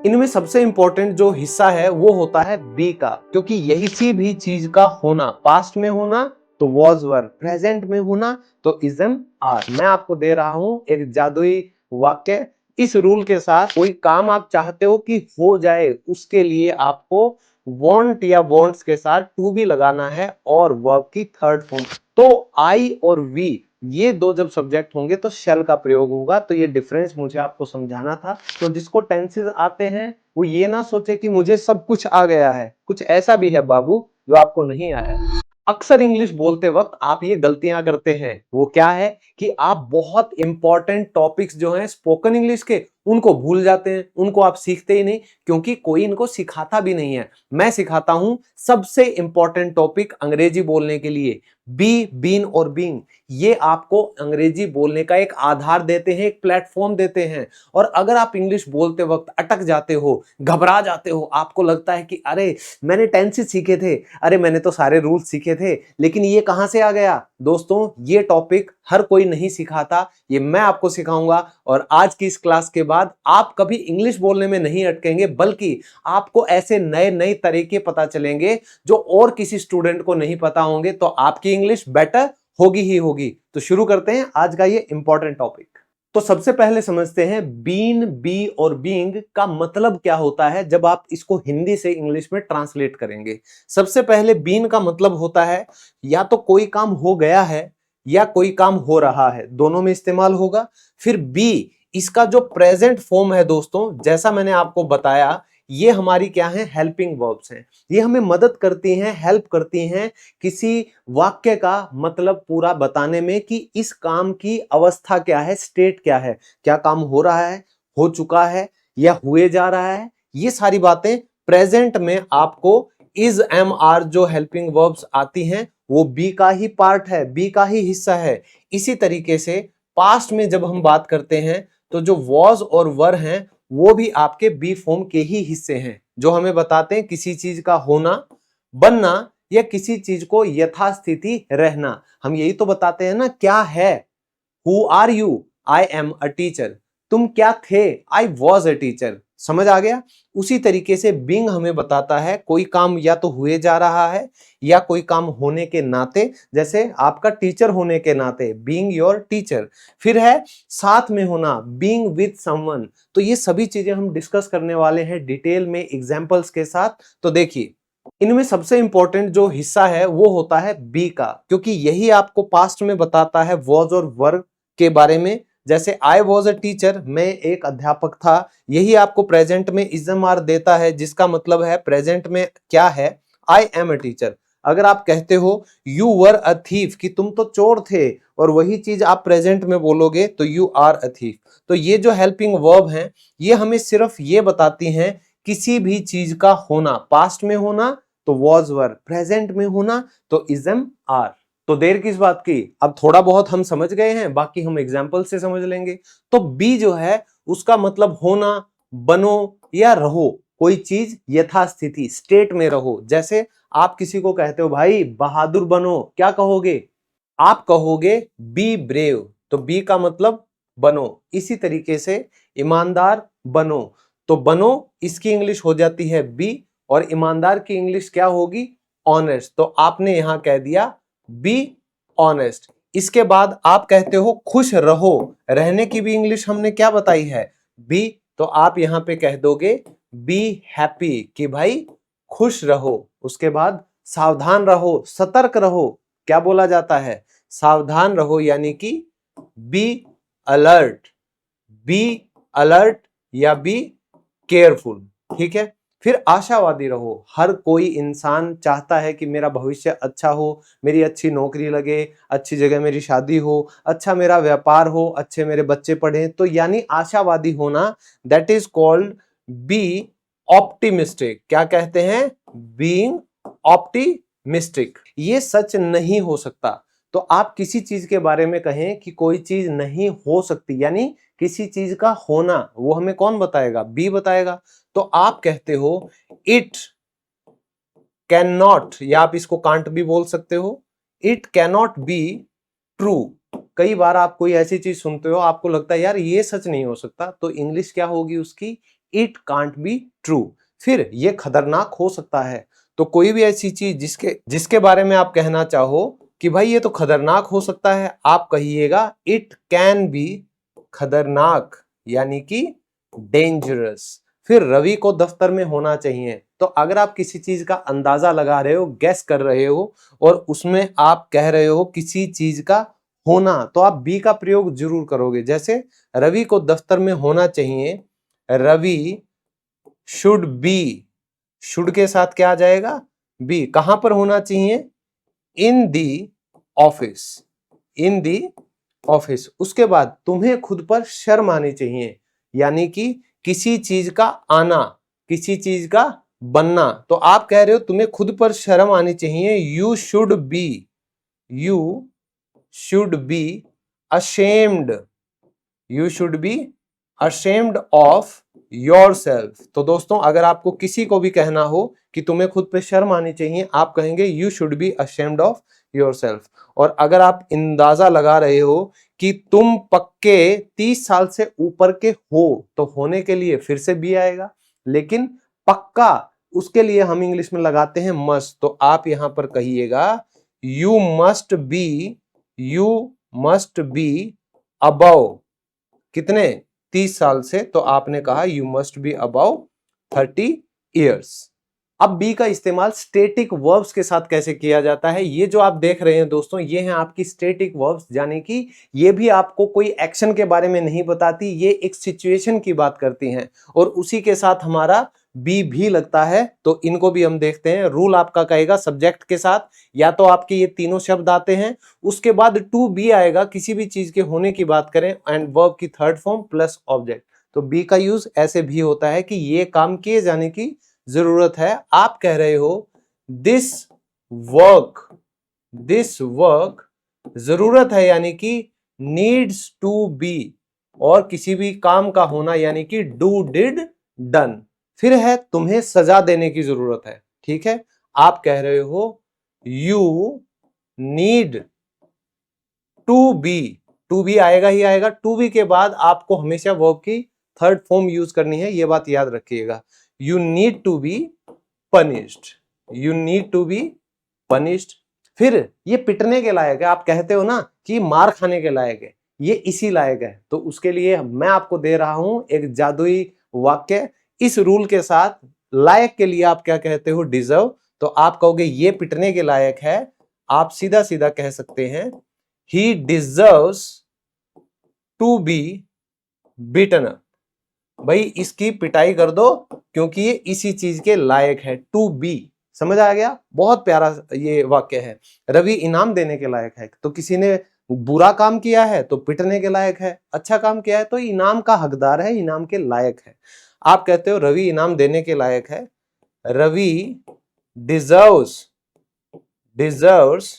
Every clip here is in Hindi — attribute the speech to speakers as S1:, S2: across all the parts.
S1: इनमें सबसे इंपॉर्टेंट जो हिस्सा है वो होता है बी का, क्योंकि यही किसी भी चीज का होना, पास्ट में होना तो वॉज वर, प्रेजेंट में होना तो इजम आर। मैं आपको दे रहा हूं एक जादुई वाक्य। इस रूल के साथ कोई काम आप चाहते हो कि हो जाए, उसके लिए आपको वांट या वांट्स के साथ टू भी लगाना है और वर्ब की थर्ड फॉर्म। तो आई और वी ये दो जब सब्जेक्ट होंगे तो शैल का प्रयोग होगा। तो ये डिफरेंस मुझे आपको समझाना था। तो जिसको टेंसेस आते हैं वो ये ना सोचे कि मुझे सब कुछ आ गया है, कुछ ऐसा भी है बाबू जो आपको नहीं आया है। अक्सर इंग्लिश बोलते वक्त आप ये गलतियां करते हैं, वो क्या है कि आप बहुत इंपॉर्टेंट टॉपिक्स जो हैं स्पोकन इंग्लिश के उनको भूल जाते हैं, उनको आप सीखते ही नहीं, क्योंकि कोई इनको सिखाता भी नहीं है। मैं सिखाता हूं सबसे इंपॉर्टेंट टॉपिक अंग्रेजी बोलने के लिए, बी, बीन और बीइंग। ये आपको अंग्रेजी बोलने का एक आधार देते हैं, एक प्लेटफॉर्म देते हैं। और अगर आप इंग्लिश बोलते वक्त अटक जाते हो, घबरा जाते हो, आपको लगता है कि अरे मैंने टेंसेस सीखे थे, अरे मैंने तो सारे रूल्स सीखे थे, लेकिन ये कहां से आ गया? दोस्तों, ये टॉपिक हर कोई नहीं सिखाता, ये मैं आपको सिखाऊंगा। और आज की इस क्लास के बाद आप कभी इंग्लिश बोलने में नहीं अटकेंगे, बल्कि आपको ऐसे नए नए तरीके पता चलेंगे जो और किसी स्टूडेंट को नहीं पता होंगे। तो आपकी इंग्लिश बेटर होगी ही होगी। तो शुरू करते हैं आज का ये इंपॉर्टेंट टॉपिक। तो सबसे पहले समझते हैं बीन, बी और बीइंग का मतलब क्या होता है जब आप इसको हिंदी से इंग्लिश में ट्रांसलेट करेंगे। सबसे पहले बीन का मतलब होता है या तो कोई काम हो गया है या कोई काम हो रहा है, दोनों में इस्तेमाल होगा। फिर बी, इसका जो प्रेजेंट फॉर्म है दोस्तों, जैसा मैंने आपको बताया, ये हमारी क्या है? हेल्पिंग वर्ब्स हैं। ये हमें मदद करती हैं, हेल्प करती हैं किसी वाक्य का मतलब पूरा बताने में कि इस काम की अवस्था क्या है, स्टेट क्या है, क्या काम हो रहा है, हो चुका है या हुए जा रहा है। ये सारी बातें प्रेजेंट में आपको इज, एम, आर जो हेल्पिंग वर्ब्स आती हैं वो बी का ही पार्ट है, बी का ही हिस्सा है। इसी तरीके से पास्ट में जब हम बात करते हैं तो जो वॉज और वर हैं वो भी आपके बी फॉर्म के ही हिस्से हैं, जो हमें बताते हैं किसी चीज का होना, बनना या किसी चीज को यथास्थिति रहना। हम यही तो बताते हैं ना, क्या है? Who are you? I am a teacher. तुम क्या थे? I was a teacher. समझ आ गया? उसी तरीके से बीइंग हमें बताता है कोई काम या तो हुए जा रहा है या कोई काम होने के नाते, जैसे आपका टीचर होने के नाते, बीइंग योर टीचर। फिर है साथ में होना, बीइंग विद समवन। तो ये सभी चीजें हम डिस्कस करने वाले हैं डिटेल में एग्जांपल्स के साथ। तो देखिए, इनमें सबसे इंपॉर्टेंट जो हिस्सा है वो होता है बी का, क्योंकि यही आपको पास्ट में बताता है वॉज और वर के बारे में। जैसे आई वॉज अ टीचर, मैं एक अध्यापक था, यही आपको प्रेजेंट में इजम आर देता है, जिसका मतलब है प्रेजेंट में क्या है? आई एम अ टीचर। अगर आप कहते हो यू वर अ थीफ, कि तुम तो चोर थे, और वही चीज आप प्रेजेंट में बोलोगे तो यू आर अ थीफ। तो ये जो हेल्पिंग वर्ब हैं ये हमें सिर्फ ये बताती हैं किसी भी चीज का होना, पास्ट में होना तो वॉज वर, प्रेजेंट में होना तो इजम आर। तो देर किस बात की, अब थोड़ा बहुत हम समझ गए हैं, बाकी हम एग्जाम्पल से समझ लेंगे। तो बी जो है उसका मतलब होना, बनो या रहो, कोई चीज यथास्थिति, स्टेट में रहो। जैसे आप किसी को कहते हो भाई बहादुर बनो, क्या कहोगे? आप कहोगे बी ब्रेव। तो बी का मतलब बनो। इसी तरीके से ईमानदार बनो, तो बनो इसकी इंग्लिश हो जाती है बी, और ईमानदार की इंग्लिश क्या होगी? ऑनेस्ट। तो आपने यहां कह दिया बी ऑनेस्ट। इसके बाद आप कहते हो खुश रहो, रहने की भी इंग्लिश हमने क्या बताई है? बी। तो आप यहां पे कह दोगे बी हैप्पी, कि भाई खुश रहो। उसके बाद सावधान रहो, सतर्क रहो, क्या बोला जाता है? सावधान रहो, यानी कि बी अलर्ट, बी अलर्ट या बी केयरफुल। ठीक है। फिर आशावादी रहो, हर कोई इंसान चाहता है कि मेरा भविष्य अच्छा हो, मेरी अच्छी नौकरी लगे, अच्छी जगह मेरी शादी हो, अच्छा मेरा व्यापार हो, अच्छे मेरे बच्चे पढ़ें। तो यानी आशावादी होना, that is called be optimistic. क्या कहते हैं? Being optimistic. ये सच नहीं हो सकता। तो आप किसी चीज के बारे में कहें कि कोई चीज नहीं हो सकती, यानी किसी चीज का होना, वो हमें कौन बताएगा? बी बताएगा। तो आप कहते हो इट कैन नॉट, या आप इसको कांट भी बोल सकते हो, इट कैनॉट बी ट्रू। कई बार आप कोई ऐसी चीज सुनते हो, आपको लगता है यार ये सच नहीं हो सकता, तो इंग्लिश क्या होगी उसकी? It can't be true. फिर ये खतरनाक हो सकता है, तो कोई भी ऐसी चीज जिसके बारे में आप कहना चाहो कि भाई ये तो खतरनाक हो सकता है, आप कहिएगा इट कैन बी खतरनाक, यानी कि डेंजरस। फिर रवि को दफ्तर में होना चाहिए, तो अगर आप किसी चीज का अंदाजा लगा रहे हो, गैस कर रहे हो, और उसमें आप कह रहे हो किसी चीज का होना, तो आप बी का प्रयोग जरूर करोगे। जैसे रवि को दफ्तर में होना चाहिए, रवि शुड बी, शुड के साथ क्या आ जाएगा, बी। कहां पर होना चाहिए, इन the office, in the office. उसके बाद तुम्हें खुद पर शर्म आनी चाहिए, यानी कि किसी चीज का आना, किसी चीज का बनना, तो आप कह रहे हो तुम्हें खुद पर शर्म आनी चाहिए, you should be, you should be ashamed, you should be ashamed of yourself. तो दोस्तों अगर आपको किसी को भी कहना हो कि तुम्हें खुद पे शर्म आनी चाहिए, आप कहेंगे you should be ashamed of yourself. और अगर आप अंदाजा लगा रहे हो कि तुम पक्के 30 साल से ऊपर के हो, तो होने के लिए फिर से बी आएगा, लेकिन पक्का उसके लिए हम इंग्लिश में लगाते हैं मस्ट। तो आप यहां पर कहिएगा you must be, you must be above कितने, 30 साल से, तो आपने कहा you must be above 30 years. अब बी का इस्तेमाल स्टैटिक वर्ब्स के साथ कैसे किया जाता है, ये जो आप देख रहे हैं दोस्तों, ये हैं आपकी स्टैटिक वर्ब्स, यानी कि ये भी आपको कोई एक्शन के बारे में नहीं बताती, ये एक सिचुएशन की बात करती हैं, और उसी के साथ हमारा बी भी लगता है। तो इनको भी हम देखते हैं। रूल आपका कहेगा सब्जेक्ट के साथ या तो आपके ये तीनों शब्द आते हैं, उसके बाद टू बी आएगा, किसी भी चीज के होने की बात करें, एंड वर्ब की थर्ड फॉर्म प्लस ऑब्जेक्ट। तो बी का यूज ऐसे भी होता है कि ये काम किए जाने की जरूरत है। आप कह रहे हो दिस वर्क, दिस वर्क जरूरत है, यानी कि नीड्स टू बी, और किसी भी काम का होना यानी कि डू डिड डन। फिर है तुम्हें सजा देने की जरूरत है, ठीक है, आप कह रहे हो you need to be, to be आएगा ही आएगा, टू बी के बाद आपको हमेशा वर्ब की थर्ड फॉर्म यूज करनी है, ये बात याद रखिएगा। You need to be punished, you need to be punished. फिर ये पिटने के लायक है, आप कहते हो ना कि मार खाने के लायक है, ये इसी लायक है, तो उसके लिए मैं आपको दे रहा हूं एक जादुई वाक्य। इस रूल के साथ लायक के लिए आप क्या कहते हो, डिजर्व, तो आप कहोगे ये पिटने के लायक है, आप सीधा सीधा कह सकते हैं he deserves to be beaten up. भाई इसकी पिटाई कर दो क्योंकि ये इसी चीज के लायक है, टू बी। समझ आ गया, बहुत प्यारा ये वाक्य है। रवि इनाम देने के लायक है, तो किसी ने बुरा काम किया है तो पिटने के लायक है, अच्छा काम किया है तो इनाम का हकदार है, इनाम के लायक है। आप कहते हो रवि इनाम देने के लायक है, Ravi deserves, deserves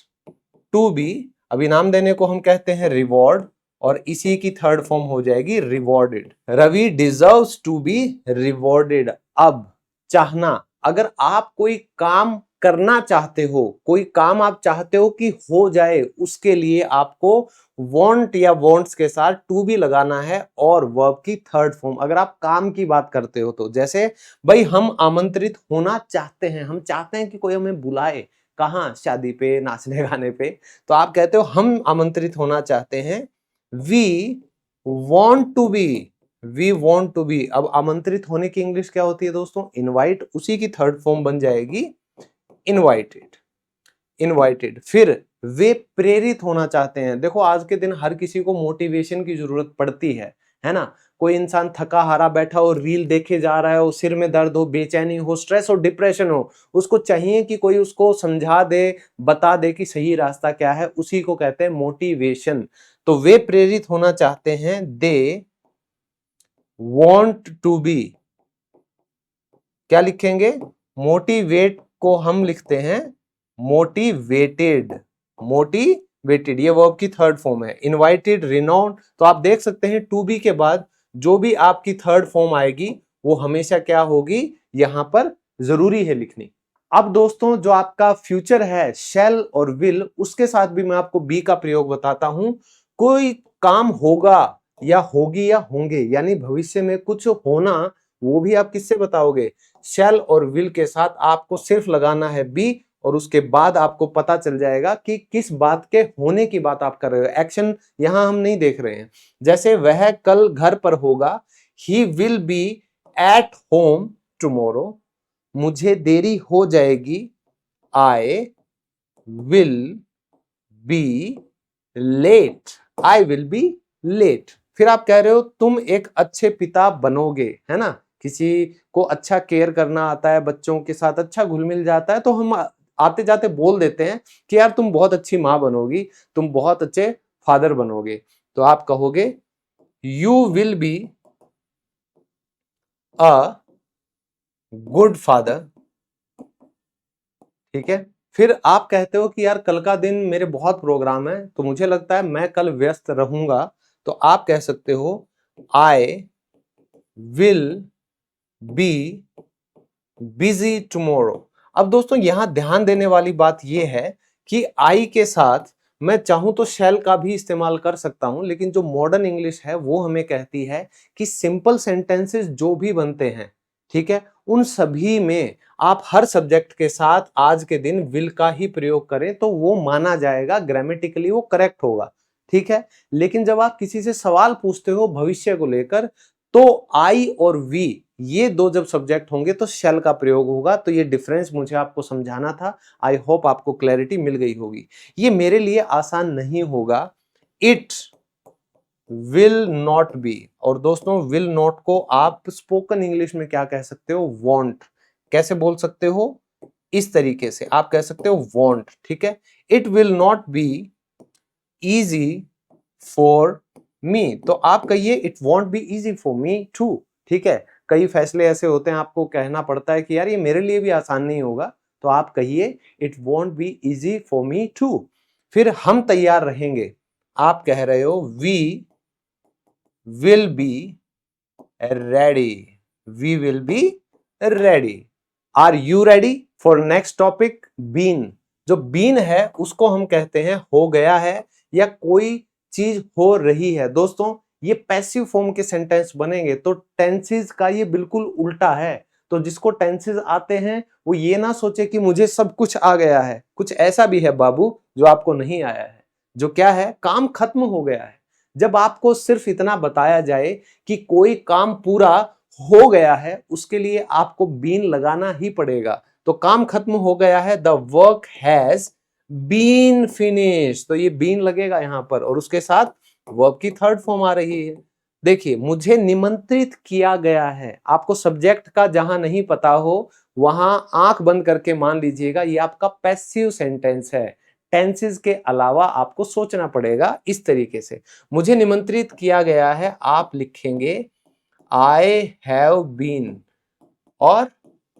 S1: to be. अब इनाम देने को हम कहते हैं रिवॉर्ड, और इसी की थर्ड फॉर्म हो जाएगी rewarded. Ravi deserves to be rewarded. अब चाहना, अगर आप कोई काम करना चाहते हो, कोई काम आप चाहते हो कि हो जाए, उसके लिए आपको वांट या वांट्स के साथ टू बी लगाना है, और वर्ब की थर्ड फॉर्म। अगर आप काम की बात करते हो तो जैसे भाई हम आमंत्रित होना चाहते हैं, हम चाहते हैं कि कोई हमें बुलाए, कहाँ, शादी पे, नाचने गाने पे, तो आप कहते हो हम आमंत्रित होना चाहते हैं, we want to be, we want to be. अब आमंत्रित होने की इंग्लिश क्या होती है दोस्तों, इनवाइट, उसी की थर्ड फॉर्म बन जाएगी इनवाइटेड, इनवाइटेड। फिर वे प्रेरित होना चाहते हैं। देखो आज के दिन हर किसी को मोटिवेशन की जरूरत पड़ती है ना। कोई इंसान थका हारा बैठा हो, रील देखे जा रहा हो, सिर में दर्द हो, बेचैनी हो, स्ट्रेस हो, डिप्रेशन हो, उसको चाहिए कि कोई उसको समझा दे, बता दे कि सही रास्ता क्या है, उसी को कहते हैं मोटिवेशन। तो वे प्रेरित होना चाहते हैं, दे वॉन्ट टू बी, क्या लिखेंगे, मोटिवेट को हम लिखते हैं मोटिवेटेड, मोटिवेटेड, ये वर्ब की थर्ड फॉर्म है। इनवाइटेड, रिनाउंड, तो आप देख सकते हैं टू बी के बाद जो भी आपकी थर्ड फॉर्म आएगी वो हमेशा क्या होगी, यहां पर जरूरी है लिखनी। अब दोस्तों जो आपका फ्यूचर है शैल और विल, उसके साथ भी मैं आपको बी का प्रयोग बताता हूं। कोई काम होगा या होगी या होंगे, यानी भविष्य में कुछ होना, वो भी आप किससे बताओगे? शैल और विल के साथ आपको सिर्फ लगाना है बी, और उसके बाद आपको पता चल जाएगा कि किस बात के होने की बात आप कर रहे हो। एक्शन यहां हम नहीं देख रहे हैं। जैसे वह कल घर पर होगा, he will be at home tomorrow. मुझे देरी हो जाएगी, I will be late, I will be late. फिर आप कह रहे हो तुम एक अच्छे पिता बनोगे, है ना, किसी को अच्छा केयर करना आता है, बच्चों के साथ अच्छा घुल मिल जाता है, तो हम आते जाते बोल देते हैं कि यार तुम बहुत अच्छी माँ बनोगी, तुम बहुत अच्छे फादर बनोगे। तो आप कहोगे you will be a good father. ठीक है। फिर आप कहते हो कि यार कल का दिन मेरे बहुत प्रोग्राम है, तो मुझे लगता है मैं कल व्यस्त रहूंगा, तो आप कह सकते हो आई विल बी बिजी टुमारो। अब दोस्तों यहां ध्यान देने वाली बात यह है कि आई के साथ मैं चाहूं तो शैल का भी इस्तेमाल कर सकता हूं, लेकिन जो मॉडर्न इंग्लिश है वो हमें कहती है कि सिंपल सेंटेंसेस जो भी बनते हैं, ठीक है, उन सभी में आप हर सब्जेक्ट के साथ आज के दिन विल का ही प्रयोग करें तो वो माना जाएगा, ग्रामेटिकली वो करेक्ट होगा। ठीक है। लेकिन जब आप किसी से सवाल पूछते हो भविष्य को लेकर, तो आई और वी ये दो जब सब्जेक्ट होंगे तो शैल का प्रयोग होगा। तो ये डिफरेंस मुझे आपको समझाना था। आई होप आपको क्लैरिटी मिल गई होगी। ये मेरे लिए आसान नहीं होगा। इट विल नॉट बी, और दोस्तों विल नॉट को आप स्पोकन इंग्लिश में क्या कह सकते हो? वॉन्ट। कैसे बोल सकते हो? इस तरीके से आप कह सकते हो वॉन्ट। ठीक है। It will not be easy for me, तो आप कहिए it won't be easy for me too. ठीक है। कई फैसले ऐसे होते हैं आपको कहना पड़ता है कि यार ये मेरे लिए भी आसान नहीं होगा, तो आप कहिए it won't be easy for me too. फिर हम तैयार रहेंगे, आप कह रहे हो we will be ready, we will be ready. Are you ready for next topic? Been. जो बीन है उसको हम कहते हैं हो गया है या कोई चीज हो रही है। दोस्तों ये पैसिव फॉर्म के सेंटेंस बनेंगे, तो टेंसेस का ये बिल्कुल उल्टा है। तो जिसको टेंसेस आते हैं वो ये ना सोचे कि मुझे सब कुछ आ गया है। कुछ ऐसा भी है बाबू जो आपको नहीं आया है, जो क्या है, काम खत्म हो गया है। जब आपको सिर्फ इतना बताया जाए कि कोई काम पूरा हो गया है, उसके लिए आपको बीन लगाना ही पड़ेगा। तो काम खत्म हो गया है, the work has been finish, तो ये बीन लगेगा यहां पर, और उसके साथ वर्ब की थर्ड फॉर्म आ रही है। देखिए मुझे निमंत्रित किया गया है, आपको सब्जेक्ट का जहां नहीं पता हो वहां आंख बंद करके मान लीजिएगा ये आपका पैसिव सेंटेंस है। टेंसेस के अलावा आपको सोचना पड़ेगा इस तरीके से। मुझे निमंत्रित किया गया है, आप लिखेंगे आई हैव बीन, और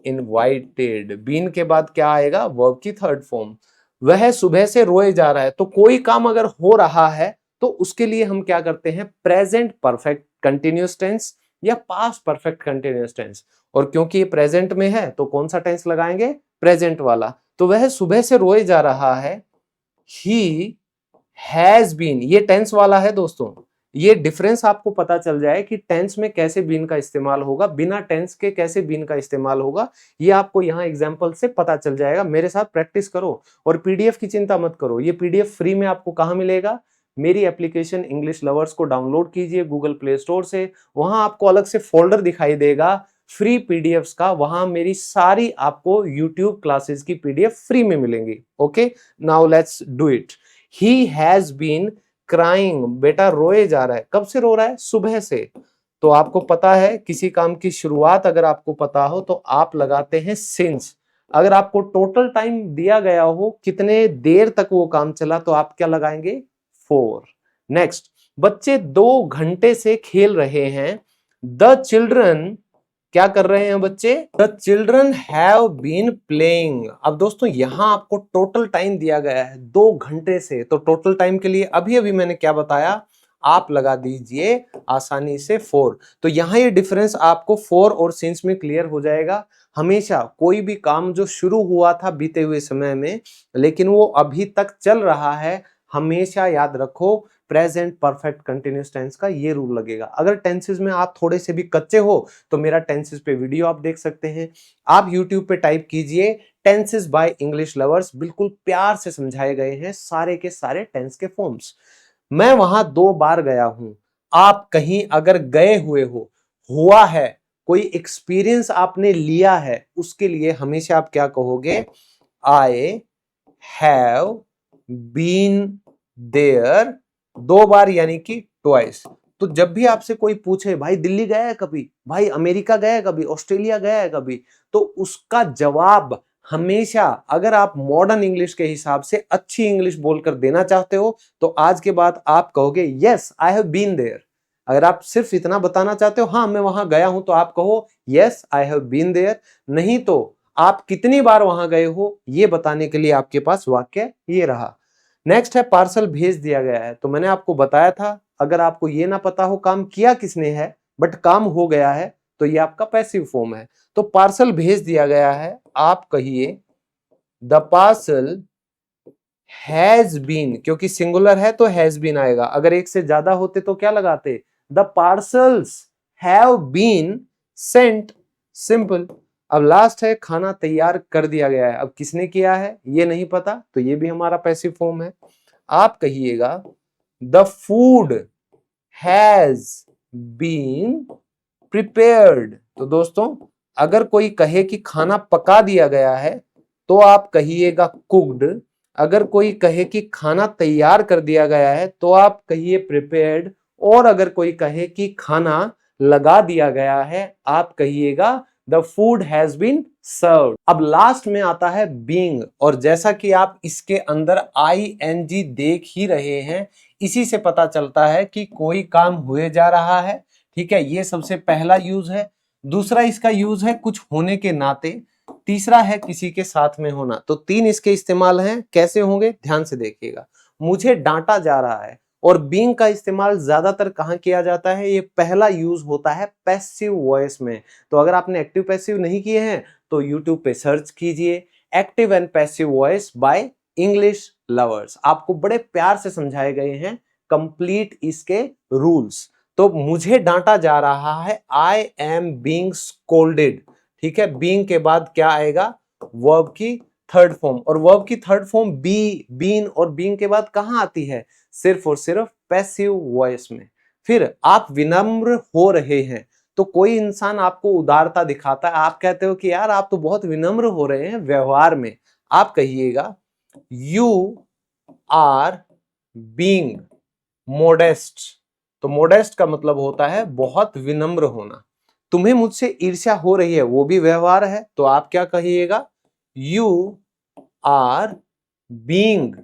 S1: इनवाइटेड। बीन के बाद क्या आएगा? वर्ब की थर्ड फॉर्म। वह सुबह से रोए जा रहा है, तो कोई काम अगर हो रहा है तो उसके लिए हम क्या करते हैं? प्रेजेंट परफेक्ट कंटिन्यूअस टेंस या पास्ट परफेक्ट कंटिन्यूअस टेंस। और क्योंकि ये प्रेजेंट में है तो कौन सा टेंस लगाएंगे? प्रेजेंट वाला। तो वह सुबह से रोए जा रहा है, ही हैज बीन, ये टेंस वाला है दोस्तों। ये डिफरेंस आपको पता चल जाए कि टेंस में कैसे बीन का इस्तेमाल होगा, बिना टेंस के कैसे बीन का इस्तेमाल होगा, ये आपको यहां एग्जांपल से पता चल जाएगा। मेरे साथ प्रैक्टिस करो, और पीडीएफ की चिंता मत करो। ये पीडीएफ फ्री में आपको कहां मिलेगा? मेरी एप्लीकेशन इंग्लिश लवर्स को डाउनलोड कीजिए गूगल प्ले स्टोर से। वहां आपको अलग से फोल्डर दिखाई देगा फ्री पीडीएफ्स का, वहां मेरी सारी आपको यूट्यूब क्लासेस की पीडीएफ फ्री में मिलेंगी। Okay, now let's do it. He has been crying, बेटा रोए जा रहा है। कब से रो रहा है? सुबह से। तो आपको पता है किसी काम की शुरुआत अगर आपको पता हो तो आप लगाते हैं सिंस। अगर आपको टोटल टाइम दिया गया हो कितने देर तक वो काम चला तो आप क्या लगाएंगे? 4। नेक्स्ट, बच्चे 2 घंटे से खेल रहे हैं। द चिल्ड्रन क्या कर रहे हैं बच्चे? The children have been playing. अब दोस्तों यहां आपको टोटल टाइम दिया गया है 2 घंटे से, तो टोटल टाइम के लिए अभी अभी मैंने क्या बताया? आप लगा दीजिए आसानी से 4। तो यहां ये डिफरेंस आपको 4 और सिंस में क्लियर हो जाएगा। हमेशा कोई भी काम जो शुरू हुआ था बीते हुए समय में लेकिन वो अभी तक चल रहा है, हमेशा याद रखो प्रेजेंट परफेक्ट कंटिन्यूअस टेंस का ये रूल लगेगा। अगर टेंसेस में आप थोड़े से भी कच्चे हो तो मेरा टेंसेस पे वीडियो आप देख सकते हैं। आप यूट्यूब पे टाइप कीजिए टेंसेस बाय इंग्लिश लवर्स, बिल्कुल प्यार से समझाए गए हैं सारे के सारे टेंस के फॉर्म्स। मैं वहां 2 बार गया हूं। आप कहीं अगर गए हुए हो, हुआ है, कोई एक्सपीरियंस आपने लिया है, उसके लिए हमेशा आप क्या कहोगे? आई हैव बीन देयर 2 बार यानी कि ट्वाइस। तो जब भी आपसे कोई पूछे भाई दिल्ली गया है कभी, भाई अमेरिका गया है कभी, ऑस्ट्रेलिया गया है कभी, तो उसका जवाब हमेशा, अगर आप मॉडर्न इंग्लिश के हिसाब से अच्छी इंग्लिश बोलकर देना चाहते हो तो आज के बाद आप कहोगे yes I have been there. अगर आप सिर्फ इतना बताना चाहते हो हाँ मैं वहां गया हूं, तो आप कहो yes I have been there. नहीं तो आप कितनी बार वहां गए हो ये बताने के लिए आपके पास वाक्य ये रहा। नेक्स्ट है पार्सल भेज दिया गया है। तो मैंने आपको बताया था अगर आपको ये ना पता हो काम किया किसने है बट काम हो गया है तो ये आपका पैसिव फॉर्म है। तो पार्सल भेज दिया गया है, आप कहिए द पार्सल हैज बीन, क्योंकि सिंगुलर है तो हैज बीन आएगा। अगर एक से ज्यादा होते तो क्या लगाते? The parcels have been sent, simple. अब लास्ट है खाना तैयार कर दिया गया है। अब किसने किया है ये नहीं पता तो ये भी हमारा पैसिव फॉर्म है। आप कहिएगा the food has been prepared. तो दोस्तों अगर कोई कहे कि खाना पका दिया गया है तो आप कहिएगा कुक्ड। अगर कोई कहे कि खाना तैयार कर दिया गया है तो आप कहिए प्रिपेयर्ड। और अगर कोई कहे कि खाना लगा दिया गया है आप कहिएगा the food has been served. अब लास्ट में आता है बीइंग, और जैसा कि आप इसके अंदर आईएनजी देख ही रहे हैं, इसी से पता चलता है कि कोई काम हुए जा रहा है। ठीक है, ये सबसे पहला यूज है। दूसरा इसका यूज है कुछ होने के नाते। तीसरा है किसी के साथ में होना। तो 3 इसके इस्तेमाल हैं। कैसे होंगे ध्यान से देखिएगा। मुझे डांटा जा रहा है, और बीइंग का इस्तेमाल ज्यादातर कहां किया जाता है? ये पहला यूज होता है पैसिव वॉइस में। तो अगर आपने एक्टिव पैसिव नहीं किए हैं तो यूट्यूब पे सर्च कीजिए active and passive voice by English lovers. आपको बड़े प्यार से समझाए गए हैं कंप्लीट इसके रूल्स। तो मुझे डांटा जा रहा है, आई एम बीइंग स्कोल्डेड। ठीक है, बीइंग के बाद क्या आएगा? वर्ब की थर्ड फॉर्म, और वर्ब की थर्ड फॉर्म बी, बीन और बीइंग के बाद कहां आती है? सिर्फ और सिर्फ पैसिव वॉइस में। फिर आप विनम्र हो रहे हैं, तो कोई इंसान आपको उदारता दिखाता है, आप कहते हो कि यार आप तो बहुत विनम्र हो रहे हैं व्यवहार में, आप कहिएगा यू आर बीइंग मोडेस्ट। तो मोडेस्ट का मतलब होता है बहुत विनम्र होना। तुम्हें मुझसे ईर्ष्या हो रही है, वो भी व्यवहार है, तो आप क्या कहिएगा? You are being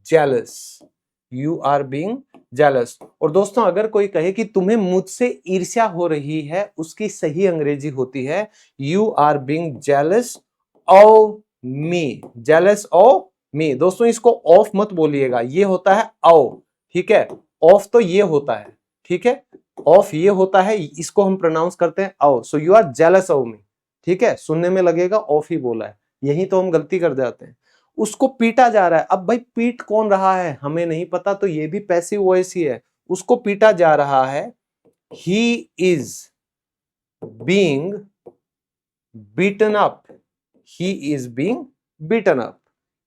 S1: jealous, you are being jealous. और दोस्तों अगर कोई कहे कि तुम्हें मुझसे ईर्ष्या हो रही है, उसकी सही अंग्रेजी होती है you are being jealous of me, jealous of me. दोस्तों इसको ऑफ मत बोलिएगा, ये होता है औ। ठीक है, ऑफ तो ये होता है, ठीक है, ऑफ ये होता है, इसको हम प्रोनाउंस करते हैं औ। So you are jealous of me. ठीक है, सुनने में लगेगा ऑफ ही बोला है, यही तो हम गलती कर जाते हैं। उसको पीटा जा रहा है। अब भाई पीट कौन रहा है हमें नहीं पता, तो ये भी पैसिव वॉइस ही है। उसको पीटा जा रहा है, he is being beaten up, he is being beaten up.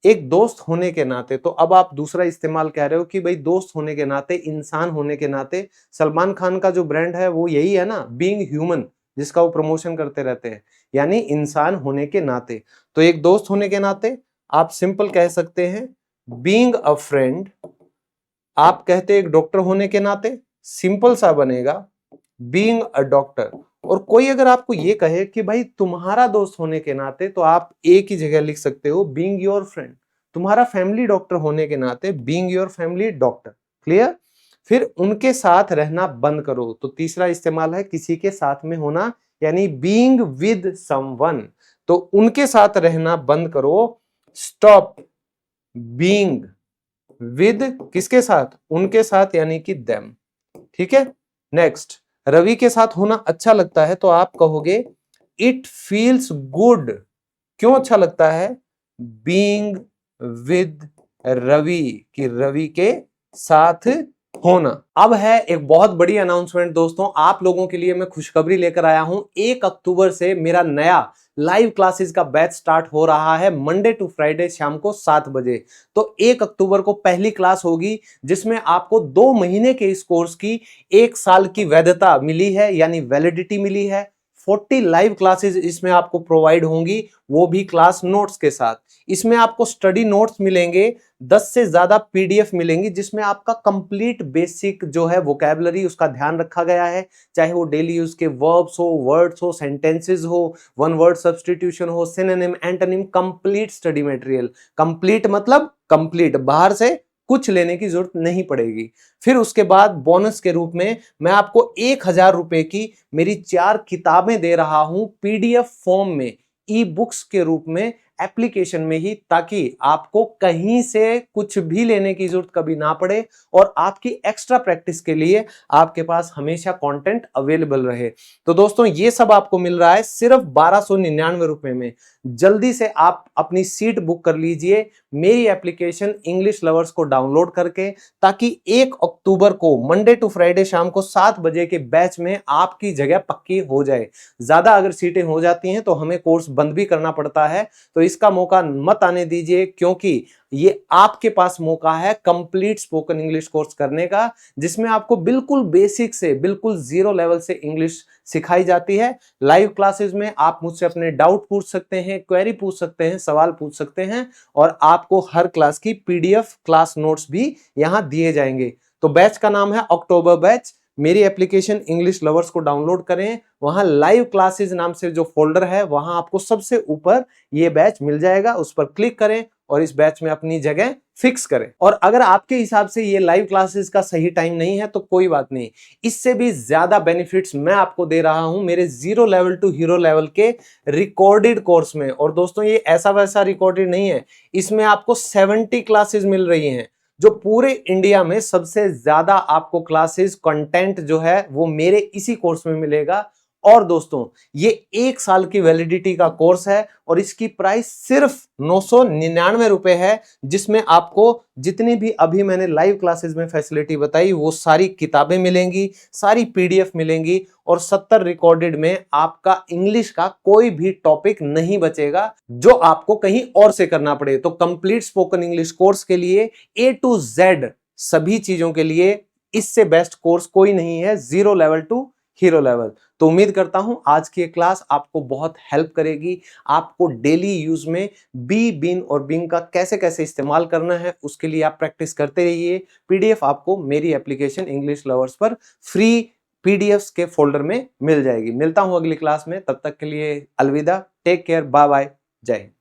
S1: एक दोस्त होने के नाते, तो अब आप दूसरा इस्तेमाल कह रहे हो कि भाई दोस्त होने के नाते, इंसान होने के नाते, सलमान खान का जो ब्रांड है वो यही है ना, बीइंग ह्यूमन, जिसका वो प्रमोशन करते रहते हैं, यानी इंसान होने के नाते। तो एक दोस्त होने के नाते आप सिंपल कह सकते हैं बीइंग अ फ्रेंड। आप कहते एक डॉक्टर होने के नाते, सिंपल सा बनेगा बीइंग अ डॉक्टर। और कोई अगर आपको ये कहे कि भाई तुम्हारा दोस्त होने के नाते, तो आप एक ही जगह लिख सकते हो बीइंग योर फ्रेंड। तुम्हारा फैमिली डॉक्टर होने के नाते being your family doctor. Clear? फिर उनके साथ रहना बंद करो, तो तीसरा इस्तेमाल है किसी के साथ में होना, यानी बीइंग विद समवन। तो उनके साथ रहना बंद करो, स्टॉप बीइंग विद किसके साथ? उनके साथ, यानी कि देम। ठीक है, नेक्स्ट, रवि के साथ होना अच्छा लगता है, तो आप कहोगे इट फील्स गुड। क्यों अच्छा लगता है? बीइंग विद रवि, कि रवि के साथ होना। अब है एक बहुत बड़ी अनाउंसमेंट दोस्तों, आप लोगों के लिए मैं खुशखबरी लेकर आया हूं। 1 अक्टूबर से मेरा नया लाइव क्लासेस का बैच स्टार्ट हो रहा है, मंडे टू फ्राइडे शाम को 7 बजे। तो 1 अक्टूबर को पहली क्लास होगी जिसमें आपको 2 महीने के इस कोर्स की 1 साल की वैधता मिली है, यानी वैलिडिटी मिली है। 40 लाइव क्लासेस इसमें आपको प्रोवाइड होंगी, वो भी क्लास नोट्स के साथ। इसमें आपको स्टडी नोट्स मिलेंगे, 10 से ज्यादा पीडीएफ मिलेंगी जिसमें आपका कंप्लीट बेसिक जो है वोकैबुलरी उसका ध्यान रखा गया है, चाहे वो डेली यूज के वर्ब्स हो, वर्ड्स हो, सेंटेंसेस हो, वन वर्ड सब्स्टिट्यूशन हो, synonym, antonym, complete study material. Complete मतलब कंप्लीट, बाहर से कुछ लेने की जरूरत नहीं पड़ेगी। फिर उसके बाद बोनस के रूप में मैं आपको 1000 रुपए की मेरी 4 किताबें दे रहा हूं पीडीएफ फॉर्म में, ई बुक्स के रूप में, एप्लीकेशन में ही, ताकि आपको कहीं से कुछ भी लेने की जरूरत कभी ना पड़े और आपकी एक्स्ट्रा प्रैक्टिस के लिए आपके पास हमेशा कंटेंट अवेलेबल रहे। तो दोस्तों ये सब आपको मिल रहा है सिर्फ 1299 रुपए में। जल्दी से आप अपनी सीट बुक कर लीजिए मेरी एप्लीकेशन इंग्लिश लवर्स को डाउनलोड करके, ताकि 1 अक्टूबर को मंडे टू फ्राइडे शाम को 7 बजे के बैच में आपकी जगह पक्की हो जाए। ज्यादा अगर सीटें हो जाती हैं तो हमें कोर्स बंद भी करना पड़ता है, तो इसका मौका मत आने दीजिए, क्योंकि ये आपके पास मौका है कंप्लीट स्पोकन इंग्लिश कोर्स करने का, जिसमें आपको बिल्कुल बेसिक से बिल्कुल जीरो लेवल से इंग्लिश सिखाई जाती है। लाइव क्लासेस में आप मुझसे अपने डाउट पूछ सकते हैं, क्वेरी पूछ सकते हैं, सवाल पूछ सकते हैं, और आपको हर क्लास की पीडीएफ क्लास नोट्स भी यहां दिए जाएंगे। तो बैच का नाम है अक्टूबर बैच। मेरी एप्लीकेशन इंग्लिश लवर्स को डाउनलोड करें, वहां लाइव क्लासेस नाम से जो फोल्डर है वहां आपको सबसे ऊपर ये बैच मिल जाएगा, उस पर क्लिक करें और इस बैच में अपनी जगह फिक्स करें। और अगर आपके हिसाब से ये लाइव क्लासेस का सही टाइम नहीं है तो कोई बात नहीं, इससे भी ज्यादा बेनिफिट्स मैं आपको दे रहा हूं मेरे zero level to hero level के रिकॉर्डेड कोर्स में। और दोस्तों ये ऐसा वैसा रिकॉर्डेड नहीं है, इसमें आपको 70 क्लासेस मिल रही हैं, जो पूरे इंडिया में सबसे ज्यादा आपको क्लासेस कंटेंट जो है वो मेरे इसी कोर्स में मिलेगा। और दोस्तों ये 1 साल की वैलिडिटी का कोर्स है और इसकी प्राइस सिर्फ 999 रुपए है, जिसमें आपको जितनी भी अभी मैंने लाइव क्लासेस में फैसिलिटी बताई वो सारी किताबें मिलेंगी, सारी पीडीएफ मिलेंगी, और 70 रिकॉर्डेड में आपका इंग्लिश का कोई भी टॉपिक नहीं बचेगा जो आपको कहीं और से करना पड़े। तो कंप्लीट स्पोकन इंग्लिश कोर्स के लिए A to Z सभी चीजों के लिए इससे बेस्ट कोर्स कोई नहीं है, zero level to hero level. तो उम्मीद करता हूं आज की क्लास आपको बहुत हेल्प करेगी। आपको डेली यूज में बी, बीन और बिंग का कैसे कैसे इस्तेमाल करना है उसके लिए आप प्रैक्टिस करते रहिए। पीडीएफ आपको मेरी एप्लीकेशन इंग्लिश लवर्स पर फ्री पीडीएफ्स के फोल्डर में मिल जाएगी। मिलता हूं अगली क्लास में, तब तक के लिए अलविदा, टेक केयर, बाय बाय, जय हिंद।